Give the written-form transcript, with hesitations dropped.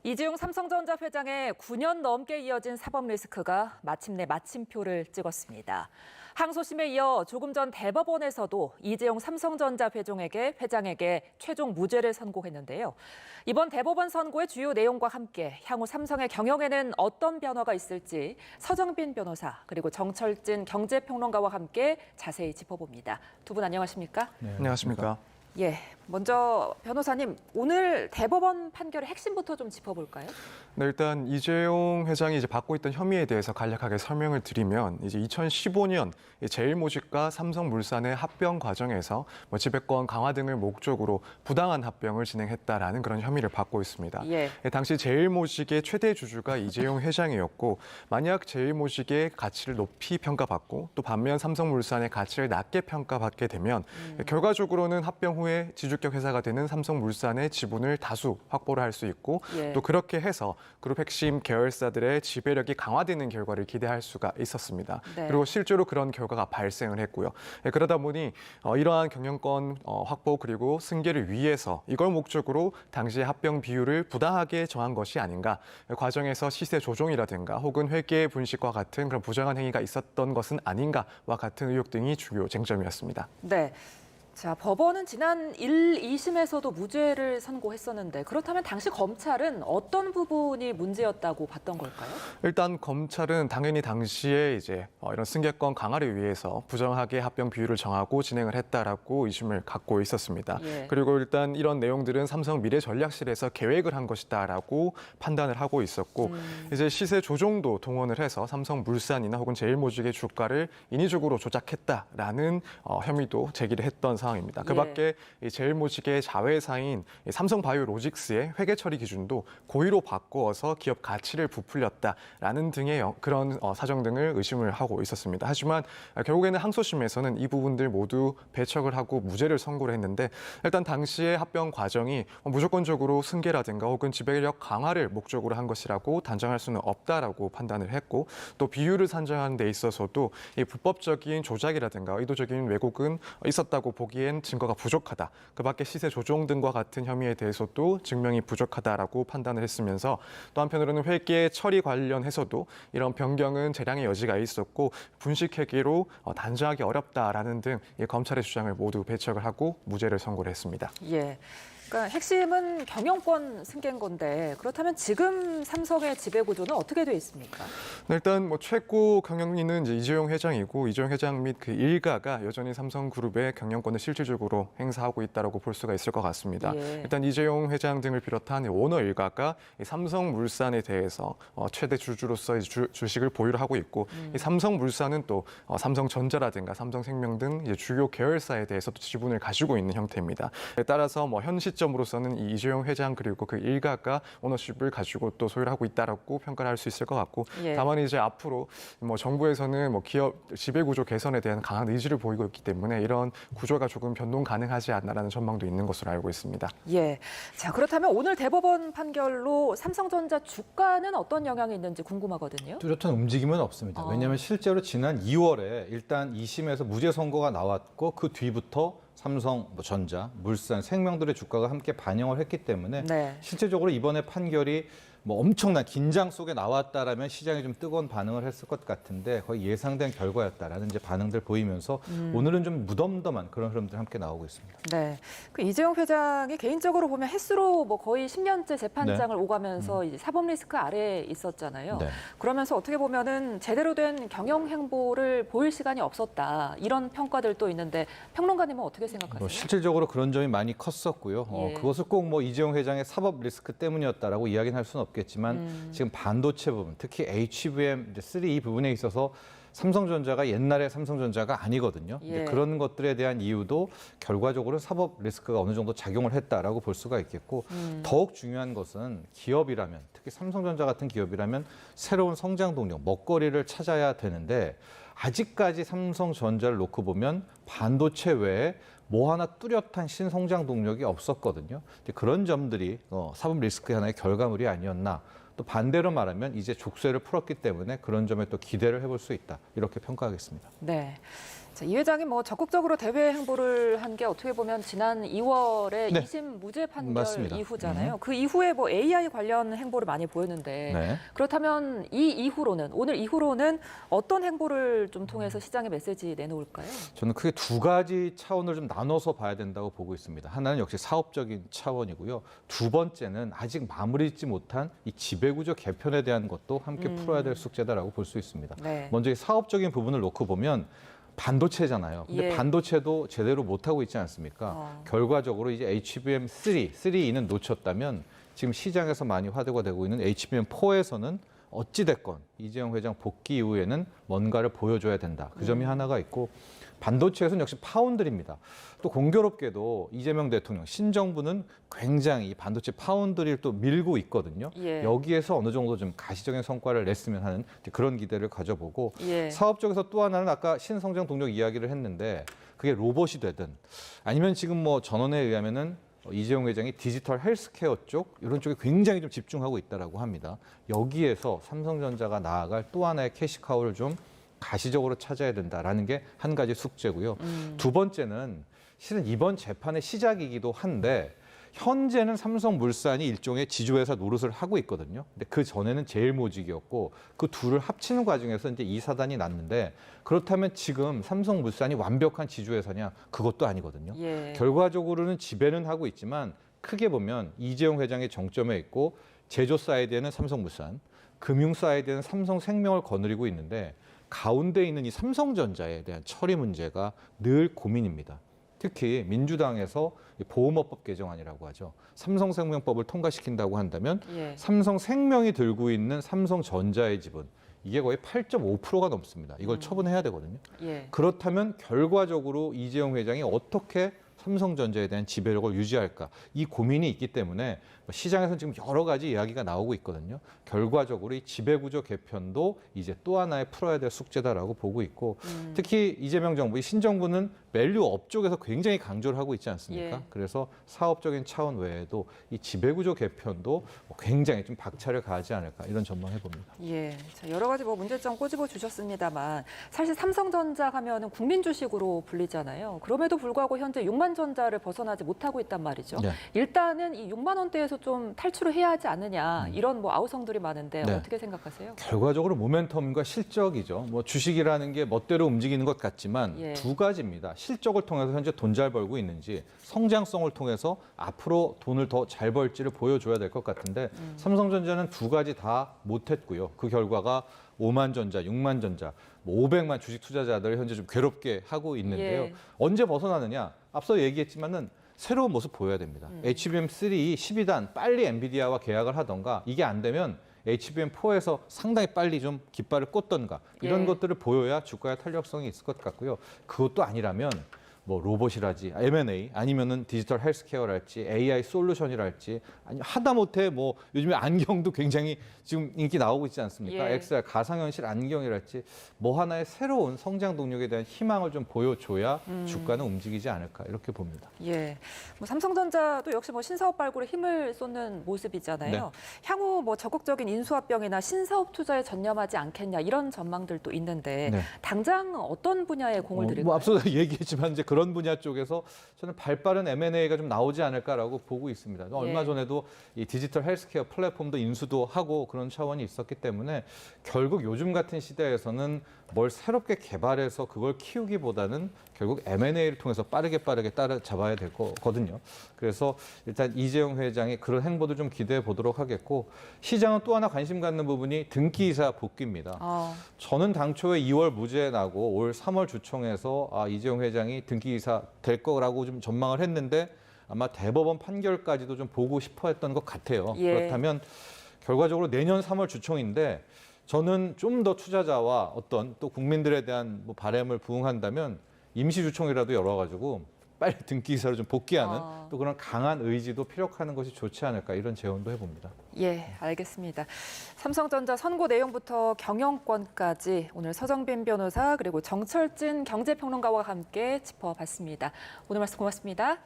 이재용 삼성전자 회장의 9년 넘게 이어진 사법 리스크가 마침내 마침표를 찍었습니다. 항소심에 이어 조금 전 대법원에서도 이재용 삼성전자 회장에게 최종 무죄를 선고했는데요. 이번 대법원 선고의 주요 내용과 함께 향후 삼성의 경영에는 어떤 변화가 있을지 서정빈 변호사 그리고 정철진 경제평론가와 함께 자세히 짚어봅니다. 두 분 안녕하십니까? 네, 안녕하십니까? 예, 먼저 변호사님, 오늘 대법원 판결의 핵심부터 좀 짚어볼까요? 네, 일단 이재용 회장이 이제 받고 있던 혐의에 대해서 간략하게 설명을 드리면 이제 2015년 제일모직과 삼성물산의 합병 과정에서 지배권 강화 등을 목적으로 부당한 합병을 진행했다라는 그런 혐의를 받고 있습니다. 예. 당시 제일모직의 최대 주주가 이재용 회장이었고 만약 제일모직의 가치를 높이 평가받고 또 반면 삼성물산의 가치를 낮게 평가받게 되면 결과적으로는 합병 후에 지주격 회사가 되는 삼성물산의 지분을 다수 확보를 할 수 있고 예. 또 그렇게 해서 그룹 핵심 계열사들의 지배력이 강화되는 결과를 기대할 수가 있었습니다. 네. 그리고 실제로 그런 결과가 발생을 했고요. 그러다 보니 이러한 경영권 확보 그리고 승계를 위해서 이걸 목적으로 당시의 합병 비율을 부당하게 정한 것이 아닌가. 과정에서 시세 조종이라든가 혹은 회계 분식과 같은 그런 부정한 행위가 있었던 것은 아닌가와 같은 의혹 등이 주요 쟁점이었습니다. 네. 자, 법원은 지난 1, 2심에서도 무죄를 선고했었는데 그렇다면 당시 검찰은 어떤 부분이 문제였다고 봤던 걸까요? 일단 검찰은 당연히 당시에 이제 이런 승계권 강화를 위해서 부정하게 합병 비율을 정하고 진행을 했다라고 의심을 갖고 있었습니다. 예. 그리고 일단 이런 내용들은 삼성 미래전략실에서 계획을 한 것이다라고 판단을 하고 있었고 이제 시세 조종도 동원을 해서 삼성물산이나 혹은 제일모직의 주가를 인위적으로 조작했다라는 혐의도 제기를 했던 상황입니다. 그 밖에 이 제일모직의 자회사인 삼성바이오로직스의 회계 처리 기준도 고의로 바꾸어서 기업 가치를 부풀렸다라는 등의 그런 사정 등을 의심을 하고 있었습니다. 하지만 결국에는 항소심에서는 이 부분들 모두 배척을 하고 무죄를 선고를 했는데 일단 당시의 합병 과정이 무조건적으로 승계라든가 혹은 지배력 강화를 목적으로 한 것이라고 단정할 수는 없다라고 판단을 했고 또 비율을 산정하는 데 있어서도 이 불법적인 조작이라든가 의도적인 왜곡은 있었다고 보기엔 증거가 부족하다. 그 밖에 시세 조종 등과 같은 혐의에 대해서도 증명이 부족하다라고 판단을 했으면서 또 한편으로는 회계 처리 관련해서도 이런 변경은 재량의 여지가 있었고 분식회계로 단정하기 어렵다라는 등 검찰의 주장을 모두 배척을 하고 무죄를 선고를 했습니다. 예. 그러니까 핵심은 경영권 승계인 건데 그렇다면 지금 삼성의 지배 구조는 어떻게 돼 있습니까? 네, 일단 최고 경영인은 이제 이재용 회장이고 이재용 회장 및 그 일가가 여전히 삼성그룹의 경영권을 실질적으로 행사하고 있다라고 볼 수가 있을 것 같습니다. 예. 일단 이재용 회장 등을 비롯한 오너 일가가 이 삼성물산에 대해서 최대 주주로서 주식을 보유를 하고 있고 이 삼성물산은 또 삼성전자라든가 삼성생명 등 이제 주요 계열사에 대해서도 지분을 가지고 있는 형태입니다. 따라서 현 시점으로서는 이 이재용 회장 그리고 그 일가가 오너십을 가지고 또 소유를 하고 있다라고 평가를 할 수 있을 것 같고 예. 다만 이제 앞으로 정부에서는 기업 지배 구조 개선에 대한 강한 의지를 보이고 있기 때문에 이런 구조가 조금 변동 가능하지 않나라는 전망도 있는 것으로 알고 있습니다. 예. 자, 그렇다면 오늘 대법원 판결로 삼성전자 주가는 어떤 영향이 있는지 궁금하거든요. 뚜렷한 움직임은 없습니다. 왜냐하면 실제로 지난 2월에 일단 2심에서 무죄 선고가 나왔고 그 뒤부터 삼성전자, 물산, 생명들의 주가가 함께 반영을 했기 때문에 네. 실제적으로 이번에 판결이 엄청난 긴장 속에 나왔다라면 시장이 좀 뜨거운 반응을 했을 것 같은데 거의 예상된 결과였다라는 이제 반응들 보이면서 오늘은 좀 무덤덤한 그런 흐름들 함께 나오고 있습니다. 네. 그 이재용 회장이 개인적으로 보면 햇수로 거의 10년째 재판장을 오가면서 이제 사법 리스크 아래에 있었잖아요. 네. 그러면서 어떻게 보면은 제대로 된 경영 행보를 보일 시간이 없었다. 이런 평가들도 있는데 평론가님은 어떻게 생각하세요? 실질적으로 그런 점이 많이 컸었고요. 예. 그것을 꼭 이재용 회장의 사법 리스크 때문이었다라고 이야기는 할 수는 없겠지만 지금 반도체 부분, 특히 HBM3 이 부분에 있어서 삼성전자가 옛날의 삼성전자가 아니거든요. 예. 그런 것들에 대한 이유도 결과적으로 사법 리스크가 어느 정도 작용을 했다라고 볼 수가 있겠고 더욱 중요한 것은 기업이라면 특히 삼성전자 같은 기업이라면 새로운 성장 동력, 먹거리를 찾아야 되는데 아직까지 삼성전자를 놓고 보면 반도체 외에 뭐 하나 뚜렷한 신성장 동력이 없었거든요. 그런 점들이 사법 리스크의 하나의 결과물이 아니었나. 또 반대로 말하면 이제 족쇄를 풀었기 때문에 그런 점에 또 기대를 해볼 수 있다. 이렇게 평가하겠습니다. 네. 자, 이 회장이 뭐 적극적으로 대외 행보를 한 게 어떻게 보면 지난 2월에 네. 2심 무죄 판결 맞습니다. 이후잖아요. 그 이후에 뭐 AI 관련 행보를 많이 보였는데 네. 그렇다면 오늘 이후로는 어떤 행보를 좀 통해서 시장에 메시지 내놓을까요? 저는 크게 두 가지 차원을 좀 나눠서 봐야 된다고 보고 있습니다. 하나는 역시 사업적인 차원이고요. 두 번째는 아직 마무리짓지 못한 이 지배구조 개편에 대한 것도 함께 풀어야 될 숙제다라고 볼 수 있습니다. 네. 먼저 이 사업적인 부분을 놓고 보면 반도체잖아요. 근데 예. 반도체도 제대로 못하고 있지 않습니까? 결과적으로 이제 HBM3E는 놓쳤다면 지금 시장에서 많이 화두가 되고 있는 HBM4에서는 어찌됐건 이재용 회장 복귀 이후에는 뭔가를 보여줘야 된다. 그 점이 하나가 있고 반도체에서는 역시 파운드리입니다. 또 공교롭게도 이재명 대통령, 신정부는 굉장히 이 반도체 파운드리를 또 밀고 있거든요. 예. 여기에서 어느 정도 좀 가시적인 성과를 냈으면 하는 그런 기대를 가져보고 예. 사업적에서 또 하나는 아까 신성장 동력 이야기를 했는데 그게 로봇이 되든 아니면 지금 뭐 전원에 의하면은 이재용 회장이 디지털 헬스케어 쪽 이런 쪽에 굉장히 좀 집중하고 있다라고 합니다. 여기에서 삼성전자가 나아갈 또 하나의 캐시카우를 좀 가시적으로 찾아야 된다라는 게 한 가지 숙제고요. 두 번째는 실은 이번 재판의 시작이기도 한데 현재는 삼성물산이 일종의 지주회사 노릇을 하고 있거든요. 근데 그 전에는 제일모직이었고 그 둘을 합치는 과정에서 이제 이 사단이 났는데 그렇다면 지금 삼성물산이 완벽한 지주회사냐? 그것도 아니거든요. 예. 결과적으로는 지배는 하고 있지만 크게 보면 이재용 회장의 정점에 있고 제조 사이드에는 삼성물산, 금융 사이드에는 삼성생명을 거느리고 있는데 가운데 있는 이 삼성전자에 대한 처리 문제가 늘 고민입니다. 특히 민주당에서 보험업법 개정안이라고 하죠. 삼성생명법을 통과시킨다고 한다면 예. 삼성생명이 들고 있는 삼성전자의 지분 이게 거의 8.5%가 넘습니다. 이걸 처분해야 되거든요. 예. 그렇다면 결과적으로 이재용 회장이 어떻게 삼성전자에 대한 지배력을 유지할까 이 고민이 있기 때문에 시장에서는 지금 여러 가지 이야기가 나오고 있거든요. 결과적으로 이 지배구조 개편도 이제 또 하나의 풀어야 될 숙제다라고 보고 있고 특히 이재명 정부, 이 신정부는 밸류업 쪽에서 굉장히 강조를 하고 있지 않습니까? 예. 그래서 사업적인 차원 외에도 이 지배구조 개편도 굉장히 좀 박차를 가하지 않을까 이런 전망해 봅니다. 예, 자, 여러 가지 뭐 문제점 꼬집어 주셨습니다만 사실 삼성전자 하면은 국민 주식으로 불리잖아요. 그럼에도 불구하고 현재 6만 전자를 벗어나지 못하고 있단 말이죠. 네. 일단은 이 6만 원대에서 좀 탈출을 해야 하지 않느냐 이런 뭐 아우성들이 많은데 네. 어떻게 생각하세요? 결과적으로 모멘텀과 실적이죠. 뭐 주식이라는 게 멋대로 움직이는 것 같지만 예. 두 가지입니다. 실적을 통해서 현재 돈 잘 벌고 있는지 성장성을 통해서 앞으로 돈을 더 잘 벌지를 보여줘야 될 것 같은데 삼성전자는 두 가지 다 못했고요. 그 결과가 5만 전자, 6만 전자, 뭐 500만 주식 투자자들을 현재 좀 괴롭게 하고 있는데요. 예. 언제 벗어나느냐? 앞서 얘기했지만은 새로운 모습 보여야 됩니다. HBM3 12단 빨리 엔비디아와 계약을 하던가 이게 안 되면 HBM4에서 상당히 빨리 좀 깃발을 꽂던가 이런 예. 것들을 보여야 주가의 탄력성이 있을 것 같고요. 그것도 아니라면 뭐 로봇이라지 M&A 아니면은 디지털 헬스케어랄지 AI 솔루션이랄지 아니 하다못해 뭐 요즘에 안경도 굉장히 지금 인기 나오고 있지 않습니까? 예. XR 가상현실 안경이랄지 뭐 하나의 새로운 성장 동력에 대한 희망을 좀 보여줘야 주가는 움직이지 않을까 이렇게 봅니다. 예, 뭐 삼성전자도 역시 뭐 신사업 발굴에 힘을 쏟는 모습이잖아요. 네. 향후 뭐 적극적인 인수합병이나 신사업 투자에 전념하지 않겠냐 이런 전망들도 있는데 네. 당장 어떤 분야에 공을 들일까요? 뭐 앞서 얘기했지만 이제 그런 분야 쪽에서 저는 발빠른 M&A가 좀 나오지 않을까라고 보고 있습니다. 얼마 전에도 이 디지털 헬스케어 플랫폼도 인수도 하고 그런 차원이 있었기 때문에 결국 요즘 같은 시대에서는 뭘 새롭게 개발해서 그걸 키우기보다는 결국 M&A를 통해서 빠르게 따라잡아야 될 거거든요. 그래서 일단 이재용 회장의 그런 행보도 좀 기대해 보도록 하겠고 시장은 또 하나 관심 갖는 부분이 등기이사 복귀입니다. 저는 당초에 2월 무죄 나고 올 3월 주총에서 이재용 회장이 등기이사 될 거라고 좀 전망을 했는데 아마 대법원 판결까지도 좀 보고 싶어 했던 것 같아요. 예. 그렇다면 결과적으로 내년 3월 주총인데 저는 좀 더 투자자와 어떤 또 국민들에 대한 뭐 바람을 부응한다면 임시주총이라도 열어가지고 빨리 등기이사로 좀 복귀하는 또 그런 강한 의지도 피력하는 것이 좋지 않을까 이런 제언도 해봅니다. 예, 알겠습니다. 삼성전자 선고 내용부터 경영권까지 오늘 서정빈 변호사 그리고 정철진 경제평론가와 함께 짚어봤습니다. 오늘 말씀 고맙습니다.